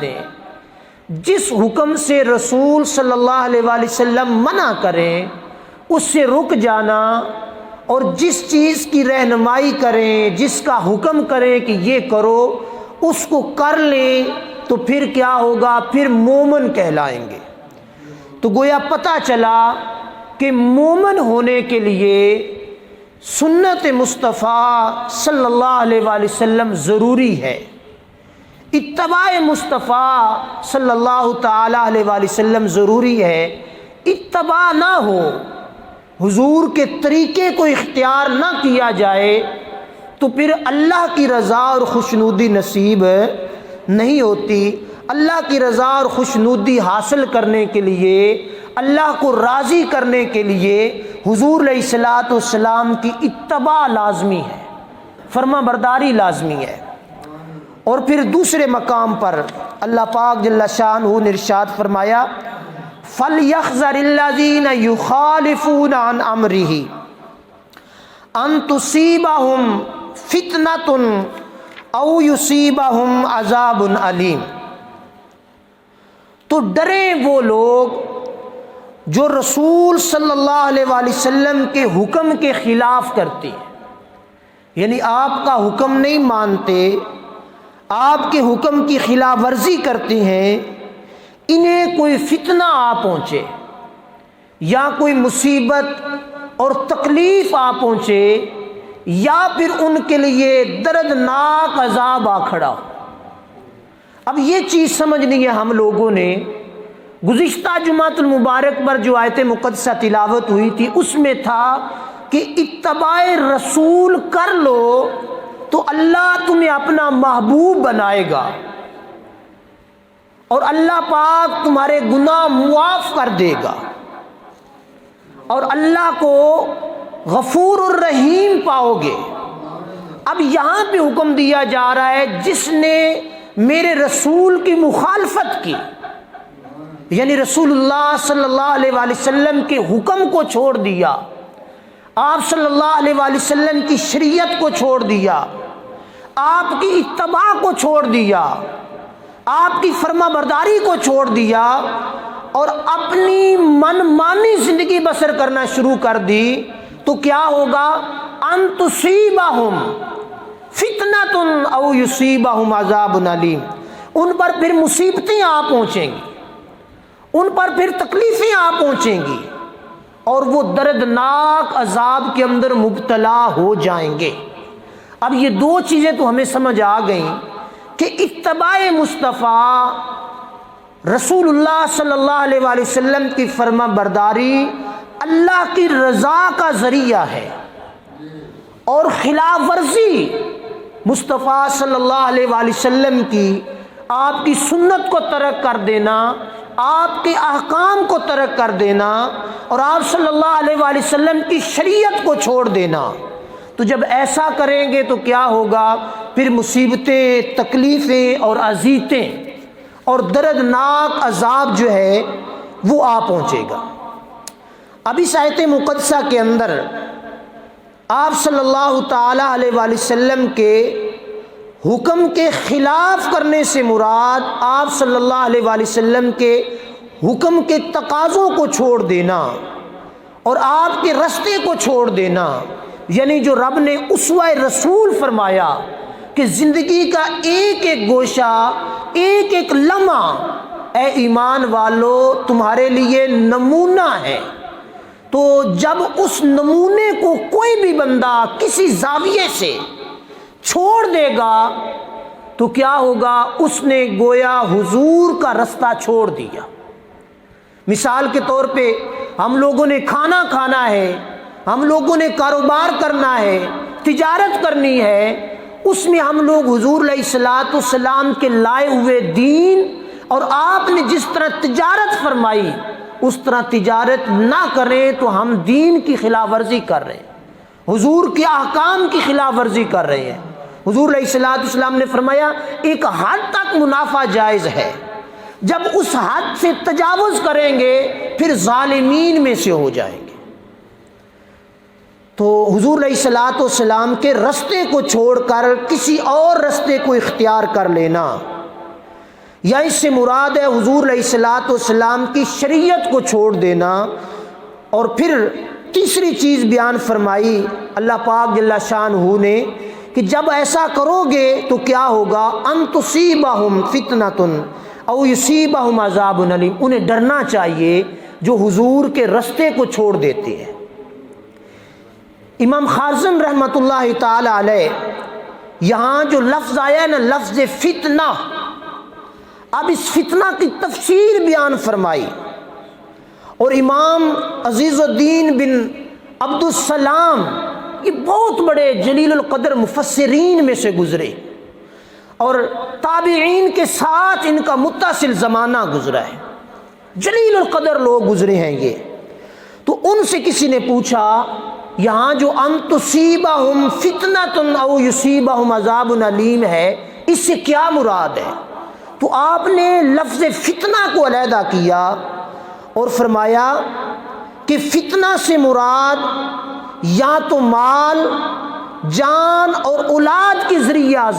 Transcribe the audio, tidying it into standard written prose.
دیں، جس حکم سے رسول صلی اللہ علیہ وآلہ وسلم منع کریں اس سے رک جانا، اور جس چیز کی رہنمائی کریں، جس کا حکم کریں کہ یہ کرو، اس کو کر لیں، تو پھر کیا ہوگا؟ پھر مومن کہلائیں گے۔ تو گویا پتہ چلا کہ مومن ہونے کے لیے سنت مصطفیٰ صلی اللہ علیہ وآلہ وسلم ضروری ہے، اتباع مصطفیٰ صلی اللہ تعالی علیہ وآلہ وسلم ضروری ہے۔ اتباع نہ ہو، حضور کے طریقے کو اختیار نہ کیا جائے، تو پھر اللہ کی رضا اور خوشنودی نصیب نہیں ہوتی۔ اللہ کی رضا اور خوشنودی حاصل کرنے کے لیے، اللہ کو راضی کرنے کے لیے حضور علیہ الصلوۃ والسلام کی اتباع لازمی ہے، فرما برداری لازمی ہے۔ اور پھر دوسرے مقام پر اللہ پاک جل شانہ نے ارشاد فرمایا فَلْيَحْذَرِ الَّذِينَ يُخَالِفُونَ عَنْ أَمْرِهِ أَن تُصِيبَهُمْ فِتْنَةٌ أَوْ يُصِيبَهُمْ عَذَابٌ أَلِيمٌ۔ تو ڈریں وہ لوگ جو رسول صلی اللہ علیہ وآلہ وسلم کے حکم کے خلاف کرتے ہیں، یعنی آپ کا حکم نہیں مانتے، آپ کے حکم کی خلاف ورزی کرتے ہیں، انہیں کوئی فتنہ آ پہنچے یا کوئی مصیبت اور تکلیف آ پہنچے، یا پھر ان کے لیے دردناک عذاب آ کھڑا ہو۔ اب یہ چیز سمجھنی ہے ہم لوگوں نے۔ گزشتہ جمعۃ المبارک پر جو آیت مقدسہ تلاوت ہوئی تھی اس میں تھا کہ اتباع رسول کر لو تو اللہ تمہیں اپنا محبوب بنائے گا، اور اللہ پاک تمہارے گناہ معاف کر دے گا، اور اللہ کو غفور الرحیم پاؤ گے۔ اب یہاں پہ حکم دیا جا رہا ہے جس نے میرے رسول کی مخالفت کی، یعنی رسول اللہ صلی اللہ علیہ وآلہ وسلم کے حکم کو چھوڑ دیا، آپ صلی اللہ علیہ وآلہ وسلم کی شریعت کو چھوڑ دیا، آپ کی اتباع کو چھوڑ دیا، آپ کی فرما برداری کو چھوڑ دیا، اور اپنی من مانی زندگی بسر کرنا شروع کر دی، تو کیا ہوگا؟ ان تصیبہم فتنۃ او یصیبہم عذاب علیم، ان پر پھر مصیبتیں آ پہنچیں گی، ان پر پھر تکلیفیں آ پہنچیں گی، اور وہ دردناک عذاب کے اندر مبتلا ہو جائیں گے۔ اب یہ دو چیزیں تو ہمیں سمجھ آ گئیں کہ اتباع مصطفیٰ رسول اللہ صلی اللہ علیہ وآلہ وسلم کی فرما برداری اللہ کی رضا کا ذریعہ ہے، اور خلاف ورزی مصطفیٰ صلی اللہ علیہ وآلہ وسلم کی، آپ کی سنت کو ترک کر دینا، آپ کے احکام کو ترک کر دینا، اور آپ صلی اللہ علیہ وآلہ وسلم کی شریعت کو چھوڑ دینا، تو جب ایسا کریں گے تو کیا ہوگا؟ پھر مصیبتیں، تکلیفیں اور اذیتیں اور دردناک عذاب جو ہے وہ آ پہنچے گا۔ اب اس آیت مقدسہ کے اندر آپ صلی اللہ تعالی علیہ وآلہ وسلم کے حکم کے خلاف کرنے سے مراد آپ صلی اللہ علیہ وآلہ وسلم کے حکم کے تقاضوں کو چھوڑ دینا اور آپ کے رستے کو چھوڑ دینا، یعنی جو رب نے اسوہ رسول فرمایا کہ زندگی کا ایک ایک گوشہ، ایک ایک لمحہ اے ایمان والو تمہارے لیے نمونہ ہے، تو جب اس نمونے کو کوئی بھی بندہ کسی زاویے سے چھوڑ دے گا تو کیا ہوگا؟ اس نے گویا حضور کا رستہ چھوڑ دیا۔ مثال کے طور پہ ہم لوگوں نے کھانا کھانا ہے، ہم لوگوں نے کاروبار کرنا ہے، تجارت کرنی ہے، اس میں ہم لوگ حضور علیہ الصلوۃ والسلام کے لائے ہوئے دین اور آپ نے جس طرح تجارت فرمائی اس طرح تجارت نہ کریں تو ہم دین کی خلاف ورزی کر رہے ہیں، حضور کے احکام کی خلاف ورزی کر رہے ہیں۔ حضور علیہ الصلوۃ والسلام نے فرمایا ایک حد تک منافع جائز ہے، جب اس حد سے تجاوز کریں گے پھر ظالمین میں سے ہو جائیں گے۔ تو حضور علیہ الصلوۃ والسلام کے رستے کو چھوڑ کر کسی اور رستے کو اختیار کر لینا، یا اس سے مراد ہے حضور علیہ الصلوۃ والسلام کی شریعت کو چھوڑ دینا؟ اور پھر تیسری چیز بیان فرمائی اللہ پاک جل شانہ نے کہ جب ایسا کرو گے تو کیا ہوگا، ان تصیبہم فتنۃ او یصیبہم عذاب علیم، انہیں ڈرنا چاہیے جو حضور کے رستے کو چھوڑ دیتے ہیں۔ امام خازن رحمۃ اللہ تعالی علیہ یہاں جو لفظ آیا ہے نا، لفظ فتنہ، اب اس فتنہ کی تفسیر بیان فرمائی، اور امام عزیز الدین بن عبد السلام یہ بہت بڑے جلیل القدر مفسرین میں سے گزرے، اور تابعین کے ساتھ ان کا متصل زمانہ گزرا ہے، جلیل القدر لوگ گزرے ہیں یہ۔ تو ان سے کسی نے پوچھا یہاں جو ان تصیبہم فتنۃ او یصیبہم عذاب علیم ہے، اس سے کیا مراد ہے؟ تو آپ نے لفظ فتنہ کو علیحدہ کیا اور فرمایا کہ فتنہ سے مراد یا تو مال، جان اور اولاد کے ذریعہ